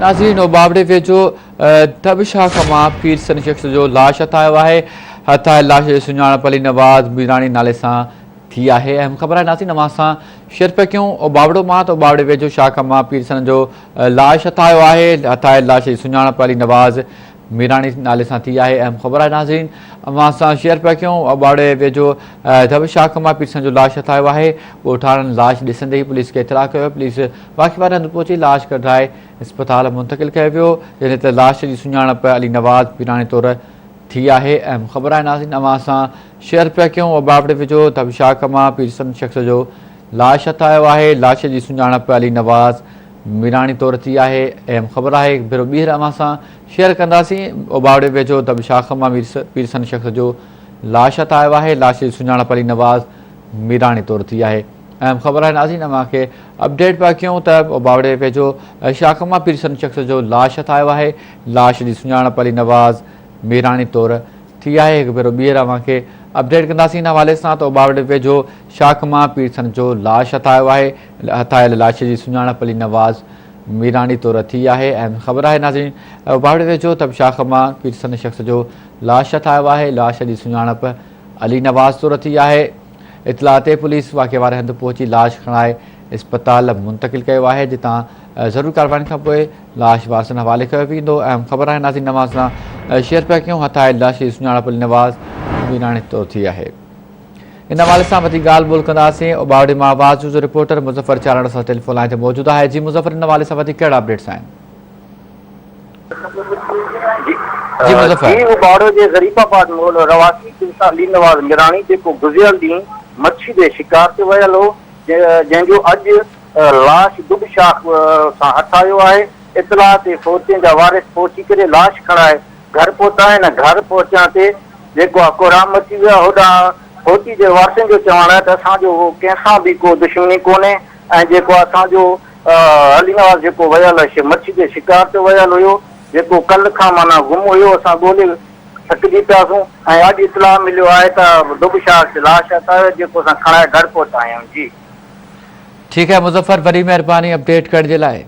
नाज़रीन बाबड़े वेझो तबशाख मां पीर सन शख्स जो लाश हथायो आहे। हथायल लाश जी सुञाणप अली नवाज़ मीरानी नाले सां थी आहे। अहम ख़बर आहे नाज़रीन अवां सां शेयर पिया कयूं बाबड़ो मां त बाबड़े वेझो शाख मां पीर सन जो लाश हथायो आहे। हथायल लाश जी सुञाणप अली नवाज़ मीरानी नाले सां थी आहे। अहम ख़बर आहे नाज़रीन अवां सां शेयर पिया कयूं बाबड़े वेझो तबशाख मां पीर सन जो लाश हथायो आहे। ॻोठाणनि लाश ॾिसंदे ई पुलिस खे इतला कयो। पुलिस वाक़ई वारनि हंधि पहुची लाश कढाए अस्पताल मुंतक़िल कयो वियो, जंहिं ते लाश जी सुञाणप अली नवाज़ मीरानी तौरु थी आहे। अहम ख़बर आहे नाज़रीन अवां सां शेयर पिया कयूं बाबड़े वेझो तबशाख मां पीर सन शख्स जो लाश हथायो आहे। लाश जी सुञाणप अली नवाज़ मीरानी तौरु थी आहे। अहम ख़बर आहे भेरो ॿीहर अवां सां शेयर कंदासीं बाबड़े वेझो तबशाख मां पीर सन शख्स जो लाश हथायो आहे। लाश जी सुञाणप अली नवाज़ मीरानी तौरु थी आहे। अहम ख़बर आहे नाज़रीन अवां खे अपडेट पिया कयूं त बाबड़े वेझो शाख मां पीर सन शख्स जो लाश हथायो आहे। लाश जी सुञाणप अली नवाज़ मीरानी तौरु थी आहे। हिकु भेरो ॿीहर अवां खे अपडेट कंदासीं इन हवाले सां त बाबड़े वेझो शाख मां पीर सन जो लाश हथायो आहे। हथायल लाश जी सुञाणप अली नवाज़ मीरानी तौरु थी आहे। अहम ख़बर आहे नाज़रीन बाबड़े वेझो तबशाख मां पीर सन शख्स जो लाश हथायो आहे। लाश जी सुञाणप अली नवाज़ तौरु थी आहे। इतला ते पुलिस वाक़ई वारे हंधि पहुची लाश खणाए अस्पताल मुंतक़िल कयो आहे, जितां ज़रूरी कारवाइनि खां पोइ लाश वारसनि हवाले कयो वेंदो। अहम ख़बर आहे नाज़रीन अवां सां शेयर पिया कयूं हथायल लाश जी सुञाणप अली नवाज़ मीरानी तौरु थी आहे। इन हवाले सां वधीक ॻाल्हि ॿोल कंदासीं बावड़े मां आवाज़ जो रिपोर्टर मुज़फ़र चारण सां टेलीफोन लाइन ते मौजूदु आहे। जी मुज़फ़र, इन हवाले सां वधीक कहिड़ा अपडेट्स आहिनि? जी मुज़फ़र, बावड़े जे ग़रीबाबाद मोल रवासी अली नवाज़ मीरानी जेको गुज़िरियल ॾींहुं मच्छी जे शिकार ते वियल हो, जंहिंजो अॼु लाश दुबशाख सां हथायो आहे। इतला ते फौजियुनि जा वारिस पहुची करे लाश खणाए घर पहुता आहिनि। घर पहुचण ते जेको आहे कोराम मची वियो आहे। होॾां फौजी जे वारसनि जो चवणु आहे त असांजो कंहिंसां बि को दुश्मनी कोन्हे ऐं जेको असांजो अली नवाज़ जेको वियल मच्छी जे शिकार ते वियल हुयो, जेको कल्ह खां माना गुम हुयो, असां ॻोल्हे थकिजी पियासीं ऐं अॼु इतला मिलियो आहे त दुबशाख लाश हथायो जेको असां खणाए घर पहुता आहियूं। जी ठीकु आहे मुज़फ़र, वॾी महिरबानी अपडेट करण जे लाइ।